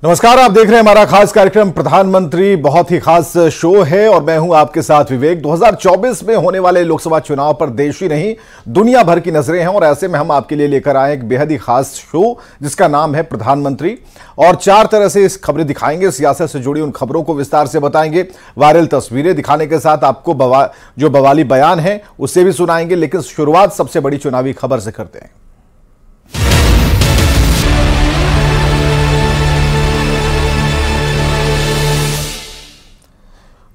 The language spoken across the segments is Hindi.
नमस्कार, आप देख रहे हैं हमारा खास कार्यक्रम प्रधानमंत्री। बहुत ही खास शो है और मैं हूं आपके साथ विवेक। 2024 में होने वाले लोकसभा चुनाव पर देश ही नहीं दुनिया भर की नजरें हैं और ऐसे में हम आपके लिए लेकर आए एक बेहद ही खास शो जिसका नाम है प्रधानमंत्री। और चार तरह से इस खबरें दिखाएंगे, सियासत से जुड़ी उन खबरों को विस्तार से बताएंगे, वायरल तस्वीरें दिखाने के साथ आपको जो बवाली बयान है उससे भी सुनाएंगे। लेकिन शुरुआत सबसे बड़ी चुनावी खबर से करते हैं।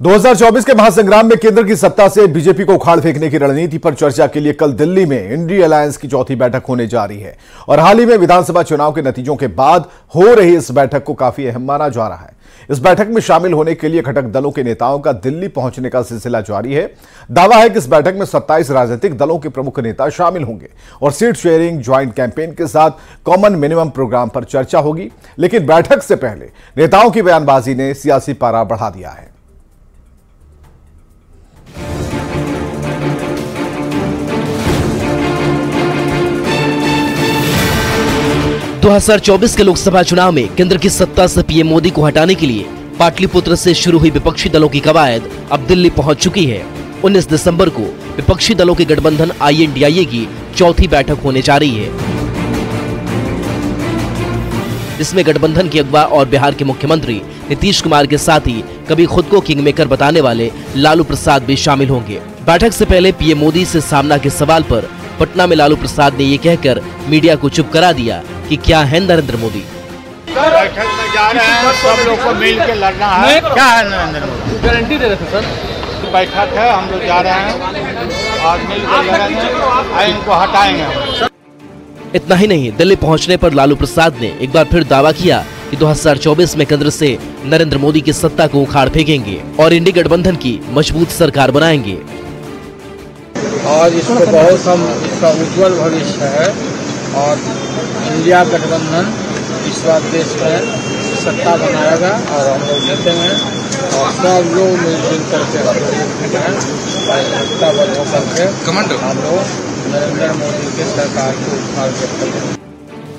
2024 के महासंग्राम में केंद्र की सत्ता से बीजेपी को उखाड़ फेंकने की रणनीति पर चर्चा के लिए कल दिल्ली में इंडी अलायंस की चौथी बैठक होने जा रही है। और हाल ही में विधानसभा चुनाव के नतीजों के बाद हो रही इस बैठक को काफी अहम माना जा रहा है। इस बैठक में शामिल होने के लिए घटक दलों के नेताओं का दिल्ली पहुंचने का सिलसिला जारी है। दावा है कि इस बैठक में 27 राजनीतिक दलों के प्रमुख नेता शामिल होंगे और सीट शेयरिंग, ज्वाइंट कैंपेन के साथ कॉमन मिनिमम प्रोग्राम पर चर्चा होगी। लेकिन बैठक से पहले नेताओं की बयानबाजी ने सियासी पारा बढ़ा दिया है। 2024 के लोकसभा चुनाव में केंद्र की सत्ता से पीएम मोदी को हटाने के लिए पाटलिपुत्र से शुरू हुई विपक्षी दलों की कवायद अब दिल्ली पहुंच चुकी है। 19 दिसंबर को विपक्षी दलों के गठबंधन INDIA की चौथी बैठक होने जा रही है। इसमें गठबंधन के अगवा और बिहार के मुख्यमंत्री नीतीश कुमार के साथ ही कभी खुद को किंग मेकर बताने वाले लालू प्रसाद भी शामिल होंगे। बैठक से पहले पीएम मोदी से सामना के सवाल पर पटना में लालू प्रसाद ने ये कहकर मीडिया को चुप करा दिया कि क्या है नरेंद्र मोदी। बैठक में जा रहे हैं, सब लोग को मिल के लड़ना है। क्या है नरेंद्र मोदी? गारंटी दे रहे थे सर। बैठक है, हम लोग जा रहे हैं और मिल के लड़ेंगे, इनको हटाएंगे। इतना ही नहीं, दिल्ली पहुंचने पर लालू प्रसाद ने एक बार फिर दावा किया कि 2024 में केंद्र से नरेंद्र मोदी की सत्ता को उखाड़ फेंकेंगे और इंडी गठबंधन की मजबूत सरकार बनाएंगे। और इसको बहुत हम इसका उज्जवल भविष्य है और इंडिया गठबंधन इस बार देश में सत्ता बनाएगा और हम लोग जीतेंगे और सब लोग मिलजुल करके सत्ता बल करके हम लोग नरेंद्र मोदी के सरकार को उखाड़ फेंकेंगे।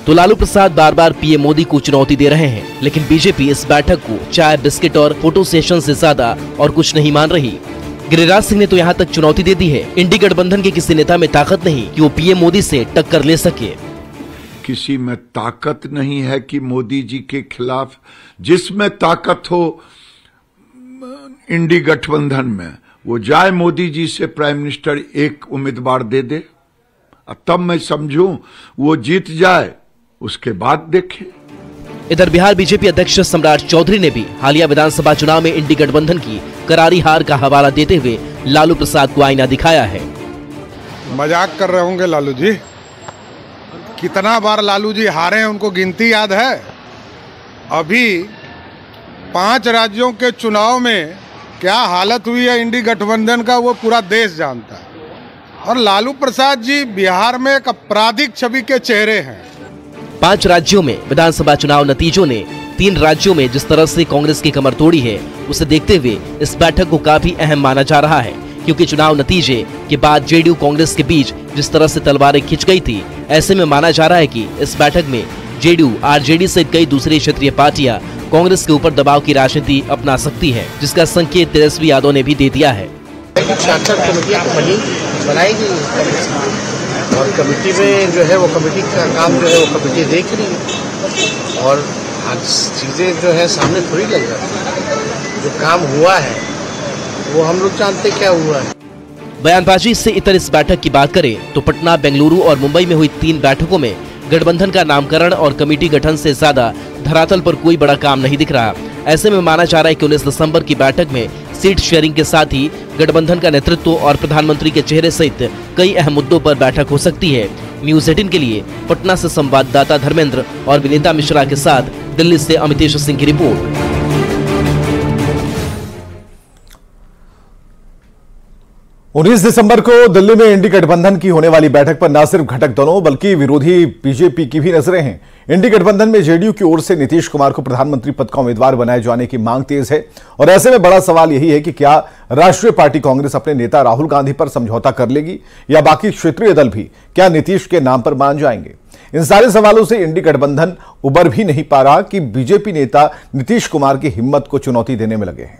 तो लालू प्रसाद बार बार पीएम मोदी को चुनौती दे रहे हैं, लेकिन बीजेपी इस बैठक को चाय बिस्किट और फोटो सेशन से ज्यादा और कुछ नहीं मान रही। गिरिराज सिंह ने तो यहाँ तक चुनौती दे दी है, इंडी गठबंधन के किसी नेता में ताकत नहीं कि वो पीएम मोदी से टक्कर ले सके। किसी में ताकत नहीं है कि मोदी जी के खिलाफ, जिसमें ताकत हो इंडी गठबंधन में, वो जाए मोदी जी से प्राइम मिनिस्टर एक उम्मीदवार दे दे, तब मैं समझूं वो जीत जाए, उसके बाद देखें। इधर बिहार बीजेपी अध्यक्ष सम्राट चौधरी ने भी हालिया विधानसभा चुनाव में इंडी गठबंधन की करारी हार का हवाला देते हुए लालू प्रसाद को आईना दिखाया है। मजाक कर रहे होंगे लालू जी, कितना बार लालू जी हारे हैं उनको गिनती याद है? अभी 5 राज्यों के चुनाव में क्या हालत हुई है इंडी गठबंधन का वो पूरा देश जानता है। और लालू प्रसाद जी बिहार में एक आपराधिक छवि के चेहरे हैं। 5 राज्यों में विधानसभा चुनाव नतीजों ने 3 राज्यों में जिस तरह से कांग्रेस की कमर तोड़ी है, उसे देखते हुए इस बैठक को काफी अहम माना जा रहा है। क्योंकि चुनाव नतीजे के बाद जेडीयू कांग्रेस के बीच जिस तरह से तलवारें खिंच गई थी, ऐसे में माना जा रहा है कि इस बैठक में जेडीयू, आरजेडी सहित कई दूसरी क्षेत्रीय पार्टियां कांग्रेस के ऊपर दबाव की राजनीति अपना सकती है, जिसका संकेत तेजस्वी यादव ने भी दे दिया है। बनाएगी और कमेटी में जो है वो कमेटी का काम जो है वो कमेटी देख रही है और आज चीजें जो है सामने थोड़ी लग जाती है। जो काम हुआ है वो हम लोग जानते क्या हुआ है। बयानबाजी से इतर इस बैठक की बात करें तो पटना, बेंगलुरु और मुंबई में हुई 3 बैठकों में गठबंधन का नामकरण और कमेटी गठन से ज्यादा धरातल पर कोई बड़ा काम नहीं दिख रहा। ऐसे में माना जा रहा है कि 19 दिसंबर की बैठक में सीट शेयरिंग के साथ ही गठबंधन का नेतृत्व और प्रधानमंत्री के चेहरे सहित कई अहम मुद्दों पर बैठक हो सकती है। न्यूज़ 18 के लिए पटना से संवाददाता धर्मेंद्र और विनीता मिश्रा के साथ दिल्ली से अमितेश सिंह की रिपोर्ट। 19 दिसंबर को दिल्ली में इंडी गठबंधन की होने वाली बैठक पर न सिर्फ घटक दलों बल्कि विरोधी बीजेपी की भी नजरें हैं। इंडी गठबंधन में जेडीयू की ओर से नीतीश कुमार को प्रधानमंत्री पद का उम्मीदवार बनाए जाने की मांग तेज है और ऐसे में बड़ा सवाल यही है कि क्या राष्ट्रीय पार्टी कांग्रेस अपने नेता राहुल गांधी पर समझौता कर लेगी या बाकी क्षेत्रीय दल भी क्या नीतीश के नाम पर मान जाएंगे। इन सारे सवालों से इंडी गठबंधन उबर भी नहीं पा रहा कि बीजेपी नेता नीतीश कुमार की हिम्मत को चुनौती देने में लगे हैं।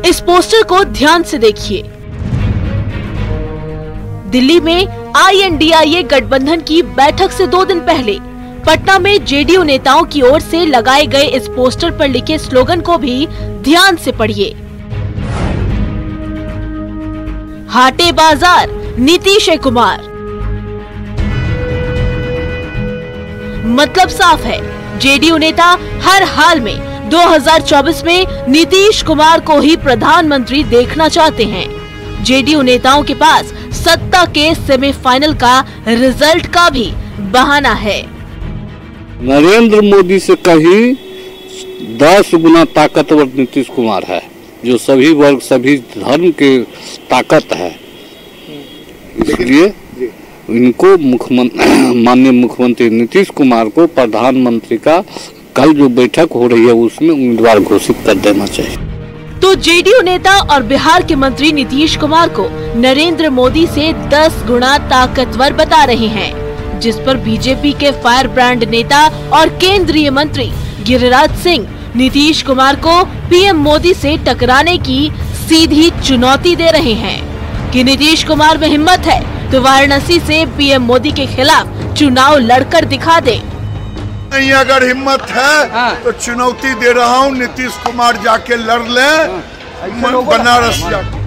इस पोस्टर को ध्यान से देखिए। दिल्ली में INDIA गठबंधन की बैठक से 2 दिन पहले पटना में जेडीयू नेताओं की ओर से लगाए गए इस पोस्टर पर लिखे स्लोगन को भी ध्यान से पढ़िए। हाटे बाजार नीतीश कुमार। मतलब साफ है, जेडीयू नेता हर हाल में 2024 में नीतीश कुमार को ही प्रधानमंत्री देखना चाहते हैं। जेडीयू नेताओं के पास सत्ता के सेमीफाइनल का रिजल्ट का भी बहाना है। नरेंद्र मोदी से कहीं 10 गुना ताकतवर नीतीश कुमार है, जो सभी वर्ग सभी धर्म के ताकत है। इसलिए इनको माननीय मुख्यमंत्री नीतीश कुमार को प्रधानमंत्री का कल जो बैठक हो रही है उसमें उम्मीदवार घोषित कर देना चाहिए। तो जेडीयू नेता और बिहार के मंत्री नीतीश कुमार को नरेंद्र मोदी से 10 गुना ताकतवर बता रहे हैं, जिस पर बीजेपी के फायर ब्रांड नेता और केंद्रीय मंत्री गिरिराज सिंह नीतीश कुमार को पीएम मोदी से टकराने की सीधी चुनौती दे रहे हैं कि नीतीश कुमार में हिम्मत है तो वाराणसी से पीएम मोदी के खिलाफ चुनाव लड़कर दिखा दे। नहीं, अगर हिम्मत है तो चुनौती दे रहा हूँ, नीतीश कुमार जाके लड़ ले बनारस जाके।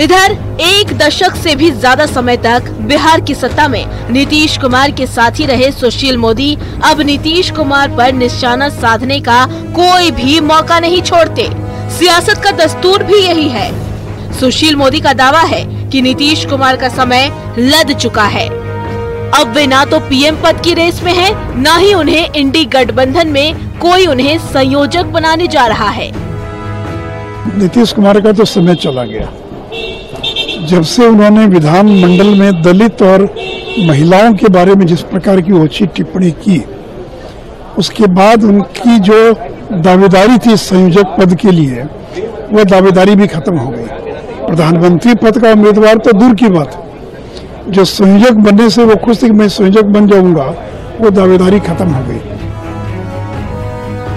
इधर 1 दशक से भी ज्यादा समय तक बिहार की सत्ता में नीतीश कुमार के साथी रहे सुशील मोदी अब नीतीश कुमार पर निशाना साधने का कोई भी मौका नहीं छोड़ते। सियासत का दस्तूर भी यही है। सुशील मोदी का दावा है कि नीतीश कुमार का समय लद चुका है। अब वे ना तो पीएम पद की रेस में हैं, ना ही उन्हें इंडी गठबंधन में कोई उन्हें संयोजक बनाने जा रहा है। नीतीश कुमार का तो समय चला गया। जब से उन्होंने विधानमंडल में दलित और महिलाओं के बारे में जिस प्रकार की ओछी टिप्पणी की, उसके बाद उनकी जो दावेदारी थी संयोजक पद के लिए, वह दावेदारी भी खत्म हो गई। प्रधानमंत्री पद का उम्मीदवार तो दूर की बात, जो संयोजक बनने से वो खुश थे कि मैं संयोजक बन जाऊंगा, वो दावेदारी खत्म हो गई।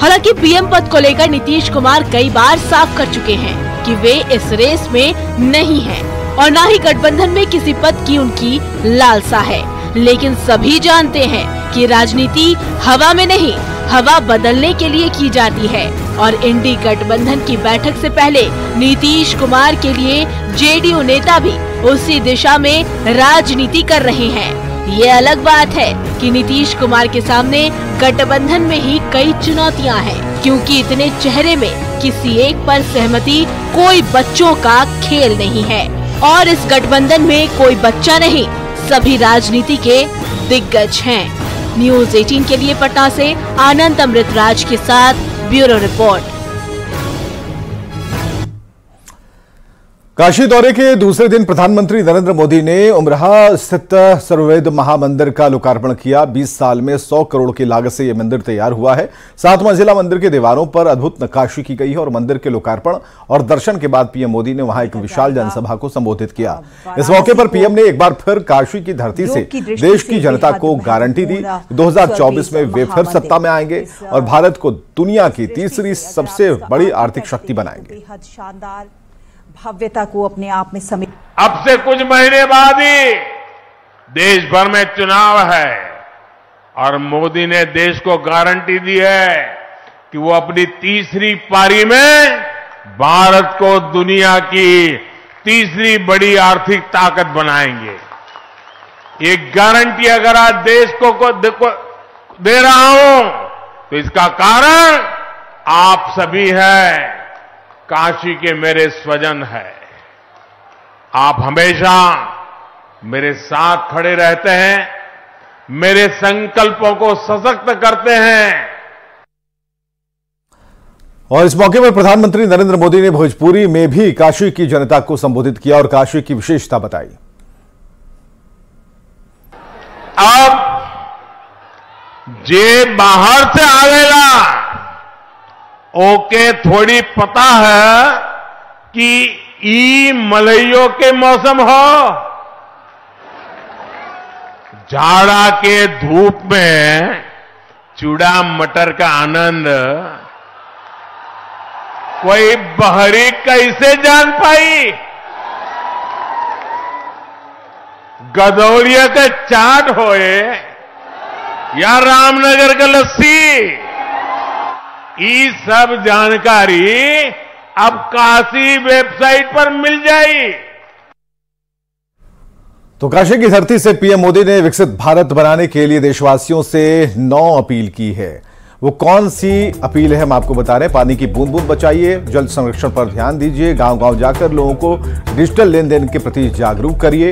हालांकि पीएम पद को लेकर नीतीश कुमार कई बार साफ कर चुके हैं कि वे इस रेस में नहीं हैं और न ही गठबंधन में किसी पद की उनकी लालसा है। लेकिन सभी जानते हैं कि राजनीति हवा में नहीं, हवा बदलने के लिए की जाती है और इंडी गठबंधन की बैठक से पहले नीतीश कुमार के लिए जेडीयू नेता भी उसी दिशा में राजनीति कर रहे हैं। ये अलग बात है कि नीतीश कुमार के सामने गठबंधन में ही कई चुनौतियां हैं, क्योंकि इतने चेहरे में किसी एक पर सहमति कोई बच्चों का खेल नहीं है और इस गठबंधन में कोई बच्चा नहीं, सभी राजनीति के दिग्गज हैं। न्यूज़ 18 के लिए पटना से आनंद अमृतराज के साथ ब्यूरो रिपोर्ट। काशी दौरे के दूसरे दिन प्रधानमंत्री नरेंद्र मोदी ने उमराह स्थित सर्ववेद महामंदिर का लोकार्पण किया। 20 साल में 100 करोड़ की लागत से यह मंदिर तैयार हुआ है। 7 मंजिला मंदिर के दीवारों पर अद्भुत नक्काशी की गई है और मंदिर के लोकार्पण और दर्शन के बाद पीएम मोदी ने वहां एक विशाल जनसभा को संबोधित किया। इस मौके पर पीएम ने एक बार फिर काशी की धरती से देश की जनता को गारंटी दी 2024 में वे फिर सत्ता में आएंगे और भारत को दुनिया की तीसरी सबसे बड़ी आर्थिक शक्ति बनाएंगे। भव्यता को अपने आप में समेट। अब से कुछ महीने बाद ही देश भर में चुनाव है और मोदी ने देश को गारंटी दी है कि वो अपनी तीसरी पारी में भारत को दुनिया की तीसरी बड़ी आर्थिक ताकत बनाएंगे। ये गारंटी अगर आज देश को दे रहा हूं तो इसका कारण आप सभी हैं, काशी के मेरे स्वजन है। आप हमेशा मेरे साथ खड़े रहते हैं, मेरे संकल्पों को सशक्त करते हैं। और इस मौके पर प्रधानमंत्री नरेंद्र मोदी ने भोजपुरी में भी काशी की जनता को संबोधित किया और काशी की विशेषता बताई। अब जे बाहर से आवेला ओके थोड़ी पता है कि ई मलइयों के मौसम हो, जाड़ा के धूप में चूड़ा मटर का आनंद कोई बहरी कैसे जान पाई। गदौलिया का चाट होए या रामनगर का लस्सी, ये सब जानकारी अब काशी वेबसाइट पर मिल जाएगी। तो काशी की धरती से पीएम मोदी ने विकसित भारत बनाने के लिए देशवासियों से 9 अपील की है। वो कौन सी अपील है हम आपको बता रहे हैं। पानी की बूंद बूंद बचाइए, जल संरक्षण पर ध्यान दीजिए, गांव गांव जाकर लोगों को डिजिटल लेन देन के प्रति जागरूक करिए।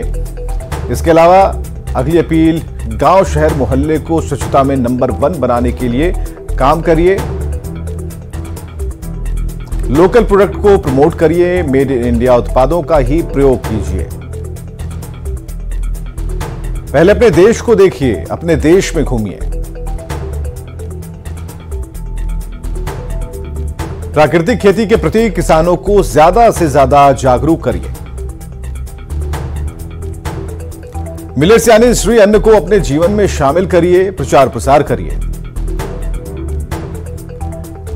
इसके अलावा अगली अपील, गांव शहर मोहल्ले को स्वच्छता में नंबर 1 बनाने के लिए काम करिए। लोकल प्रोडक्ट को प्रमोट करिए, मेड इन इंडिया उत्पादों का ही प्रयोग कीजिए। पहले अपने देश को देखिए, अपने देश में घूमिए। प्राकृतिक खेती के प्रति किसानों को ज्यादा से ज्यादा जागरूक करिए। मिलेट्स यानी श्री अन्न को अपने जीवन में शामिल करिए, प्रचार प्रसार करिए।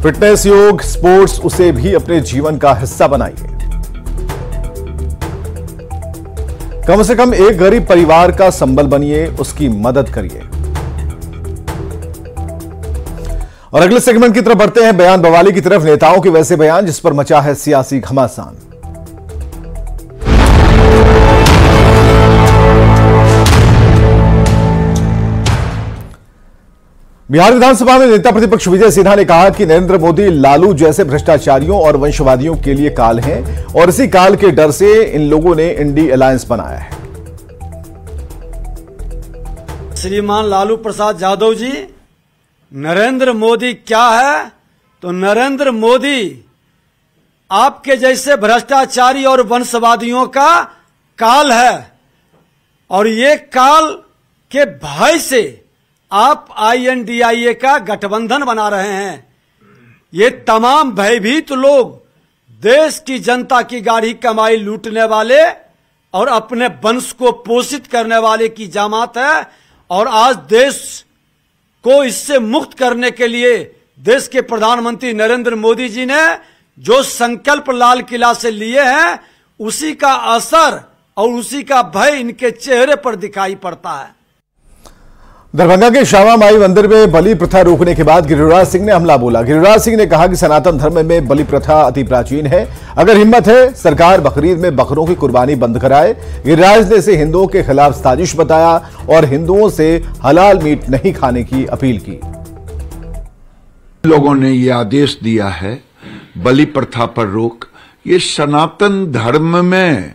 फिटनेस, योग, स्पोर्ट्स, उसे भी अपने जीवन का हिस्सा बनाइए। कम से कम एक गरीब परिवार का संबल बनिए, उसकी मदद करिए। और अगले सेगमेंट की तरफ बढ़ते हैं, बयान बवाली की तरफ। नेताओं के वैसे बयान जिस पर मचा है सियासी घमासान। बिहार विधानसभा में नेता प्रतिपक्ष विजय सिन्हा ने कहा कि नरेंद्र मोदी लालू जैसे भ्रष्टाचारियों और वंशवादियों के लिए काल हैं और इसी काल के डर से इन लोगों ने इंडी अलायंस बनाया है। श्रीमान लालू प्रसाद यादव जी, नरेंद्र मोदी क्या है? तो नरेंद्र मोदी आपके जैसे भ्रष्टाचारी और वंशवादियों का काल है और ये काल के भय से आप INDIA का गठबंधन बना रहे हैं। ये तमाम भयभीत लोग देश की जनता की गाढ़ी कमाई लूटने वाले और अपने वंश को पोषित करने वाले की जमात है और आज देश को इससे मुक्त करने के लिए देश के प्रधानमंत्री नरेंद्र मोदी जी ने जो संकल्प लाल किला से लिए हैं, उसी का असर और उसी का भय इनके चेहरे पर दिखाई पड़ता है। दरभंगा के श्यामा माई मंदिर में बलि प्रथा रोकने के बाद गिरिराज सिंह ने हमला बोला। गिरिराज सिंह ने कहा कि सनातन धर्म में बलि प्रथा अति प्राचीन है, अगर हिम्मत है सरकार बकरीद में बकरों की कुर्बानी बंद कराए। गिरिराज ने इसे हिंदुओं के खिलाफ साजिश बताया और हिंदुओं से हलाल मीट नहीं खाने की अपील की। लोगों ने यह आदेश दिया है बलि प्रथा पर रोक। ये सनातन धर्म में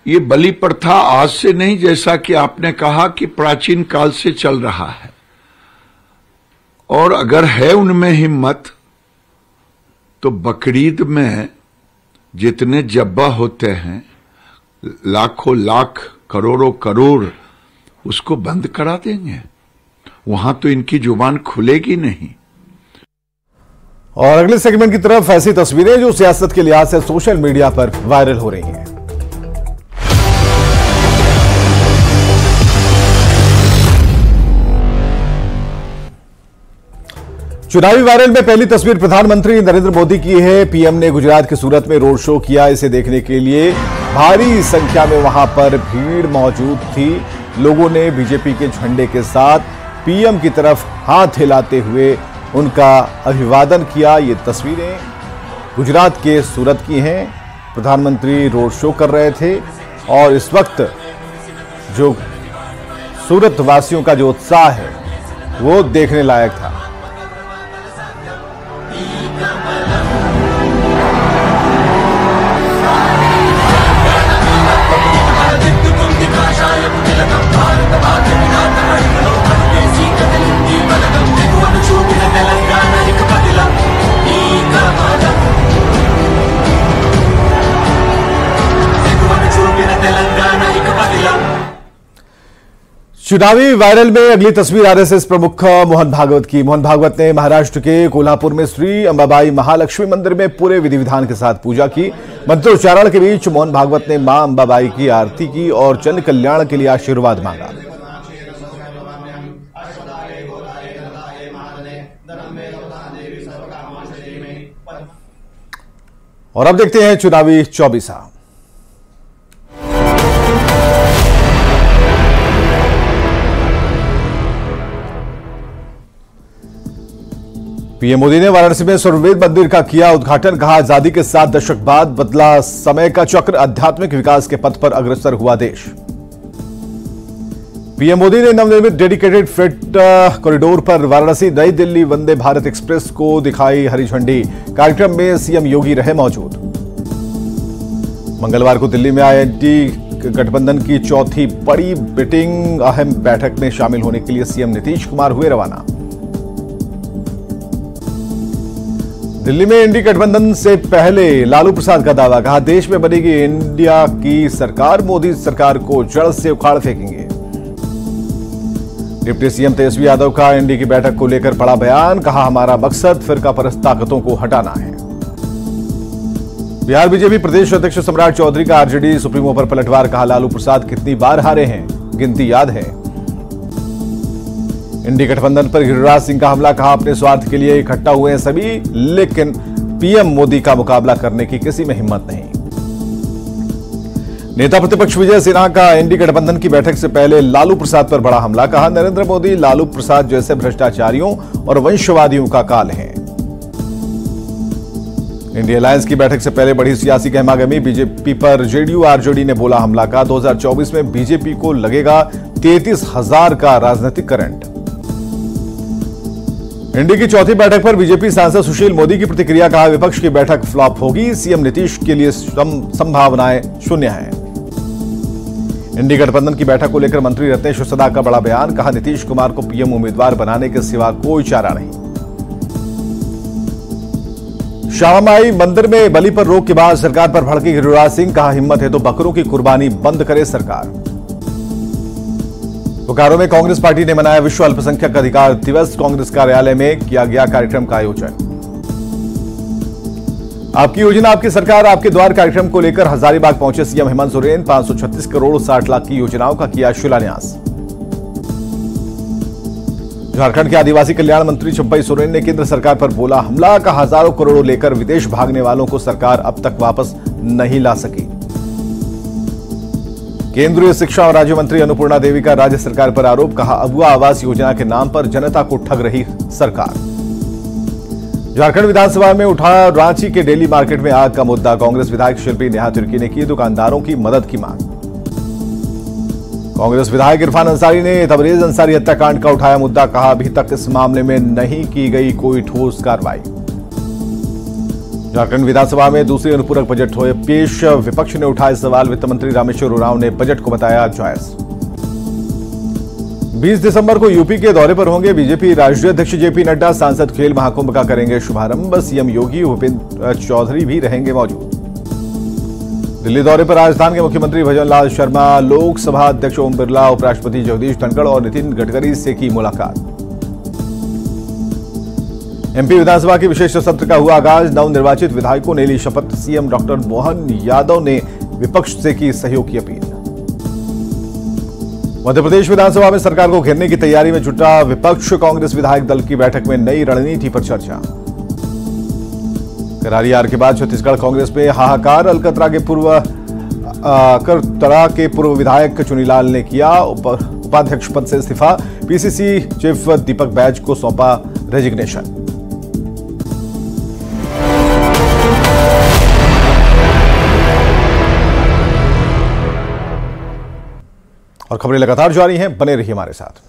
ये बलि प्रथा आज से नहीं, जैसा कि आपने कहा कि प्राचीन काल से चल रहा है और अगर है उनमें हिम्मत तो बकरीद में जितने जब्बा होते हैं, लाखों लाख करोड़ों करोड़, उसको बंद करा देंगे। वहां तो इनकी जुबान खुलेगी नहीं। और अगले सेगमेंट की तरफ ऐसी तस्वीरें जो सियासत के लिहाज से सोशल मीडिया पर वायरल हो रही हैं। चुनावी वायरल में पहली तस्वीर प्रधानमंत्री नरेंद्र मोदी की है। पीएम ने गुजरात के सूरत में रोड शो किया। इसे देखने के लिए भारी संख्या में वहां पर भीड़ मौजूद थी। लोगों ने बीजेपी के झंडे के साथ पीएम की तरफ हाथ हिलाते हुए उनका अभिवादन किया। ये तस्वीरें गुजरात के सूरत की हैं। प्रधानमंत्री रोड शो कर रहे थे और इस वक्त जो सूरत वासियों का जो उत्साह है वो देखने लायक था। चुनावी वायरल में अगली तस्वीर आरएसएस प्रमुख मोहन भागवत की। मोहन भागवत ने महाराष्ट्र के कोल्हापुर में श्री अंबाबाई महालक्ष्मी मंदिर में पूरे विधि विधान के साथ पूजा की। मंत्रोच्चारण के बीच मोहन भागवत ने मां अंबाबाई की आरती की और जन कल्याण के लिए आशीर्वाद मांगा। और अब देखते हैं चुनावी चौबीसा। पीएम मोदी ने वाराणसी में स्वर्णवेद मंदिर का किया उद्घाटन। कहा, आजादी के 7 दशक बाद बदला समय का चक्र, आध्यात्मिक विकास के पथ पर अग्रसर हुआ देश। पीएम मोदी ने नवनिर्मित डेडिकेटेड फ्रेट कॉरिडोर पर वाराणसी नई दिल्ली वंदे भारत एक्सप्रेस को दिखाई हरी झंडी। कार्यक्रम में सीएम योगी रहे मौजूद। मंगलवार को दिल्ली में एनडीए गठबंधन की चौथी बड़ी मीटिंग अहम बैठक में शामिल होने के लिए सीएम नीतीश कुमार हुए रवाना। दिल्ली में एनडीए गठबंधन से पहले लालू प्रसाद का दावा। कहा, देश में बनेगी इंडिया की सरकार, मोदी सरकार को जड़ से उखाड़ फेंकेंगे। डिप्टी सीएम तेजस्वी यादव का एनडीए की बैठक को लेकर बड़ा बयान। कहा, हमारा मकसद फिरकापरस्त ताकतों को हटाना है। बिहार बीजेपी प्रदेश अध्यक्ष सम्राट चौधरी का आरजेडी सुप्रीमो पर पलटवार। कहा, लालू प्रसाद कितनी बार हारे हैं, गिनती याद है। इंडी गठबंधन पर गिरिराज सिंह का हमला। कहा, अपने स्वार्थ के लिए इकट्ठा हुए हैं सभी, लेकिन पीएम मोदी का मुकाबला करने की किसी में हिम्मत नहीं। नेता प्रतिपक्ष विजय सिन्हा का एनडीए गठबंधन की बैठक से पहले लालू प्रसाद पर बड़ा हमला। कहा, नरेंद्र मोदी लालू प्रसाद जैसे भ्रष्टाचारियों और वंशवादियों का काल है। इंडिया अलायंस की बैठक से पहले बड़ी सियासी गहमागहमी। बीजेपी पर जेडीयू आरजेडी ने बोला हमला। का 2024 में बीजेपी को लगेगा 33,000 का राजनीतिक करंट। इंडी की चौथी बैठक पर बीजेपी सांसद सुशील मोदी की प्रतिक्रिया। कहा, विपक्ष की बैठक फ्लॉप होगी, सीएम नीतीश के लिए संभावनाएं शून्य हैं। इंडी गठबंधन की बैठक को लेकर मंत्री रत्नेश्वर सदा का बड़ा बयान। कहा, नीतीश कुमार को पीएम उम्मीदवार बनाने के सिवा कोई चारा नहीं। श्यामाई मंदिर में बलि पर रोक के बाद सरकार पर भड़के गिरिराज सिंह। कहा, हिम्मत है तो बकरों की कुर्बानी बंद करे सरकार। बोकारो में कांग्रेस पार्टी ने मनाया विश्व अल्पसंख्यक अधिकार दिवस। कांग्रेस कार्यालय में किया गया कार्यक्रम का आयोजन। आपकी योजना आपकी सरकार आपके द्वार कार्यक्रम को लेकर हजारीबाग पहुंचे सीएम हेमंत सोरेन। 536 करोड़ 60 लाख की योजनाओं का किया शिलान्यास। झारखंड के आदिवासी कल्याण मंत्री चंपई सोरेन ने केंद्र सरकार पर बोला हमला। का हजारों करोड़ों लेकर विदेश भागने वालों को सरकार अब तक वापस नहीं ला सकी। केंद्रीय शिक्षा और राज्य मंत्री अन्नपूर्णा देवी का राज्य सरकार पर आरोप। कहा, अगुआ आवास योजना के नाम पर जनता को ठग रही सरकार। झारखंड विधानसभा में उठा रांची के डेली मार्केट में आग का मुद्दा। कांग्रेस विधायक शिल्पी नेहा तिर्की ने की दुकानदारों की मदद की मांग। कांग्रेस विधायक इरफान अंसारी ने तबरेज अंसारी हत्याकांड का उठाया मुद्दा। कहा, अभी तक इस मामले में नहीं की गई कोई ठोस कार्रवाई। झारखंड विधानसभा में दूसरी अनुपूरक बजट हुए पेश। विपक्ष ने उठाए सवाल। वित्त मंत्री रामेश्वर उरांव ने बजट को बताया जायज। 20 दिसंबर को यूपी के दौरे पर होंगे बीजेपी राष्ट्रीय अध्यक्ष जेपी नड्डा। सांसद खेल महाकुंभ का करेंगे शुभारंभ। सीएम योगी भूपेंद्र चौधरी भी रहेंगे मौजूद। दिल्ली दौरे पर राजस्थान के मुख्यमंत्री भजनलाल शर्मा, लोकसभा अध्यक्ष ओम बिरला, उपराष्ट्रपति जगदीश धनखड़ और नितिन गडकरी से की मुलाकात। एमपी विधानसभा के विशेष सत्र का हुआ आगाज। नवनिर्वाचित विधायकों ने ली शपथ। सीएम डॉक्टर मोहन यादव ने विपक्ष से की सहयोग की अपील। मध्य प्रदेश विधानसभा में सरकार को घेरने की तैयारी में जुटा विपक्ष। कांग्रेस विधायक दल की बैठक में नई रणनीति पर चर्चा। करारी हार के बाद छत्तीसगढ़ कांग्रेस में हाहाकार। अलकतरा के पूर्व विधायक चुनीलाल ने किया उपाध्यक्ष पद से इस्तीफा। पीसीसी चीफ दीपक बैज को सौंपा रेजिग्नेशन। और खबरें लगातार जारी हैं, बने रहिए हमारे साथ।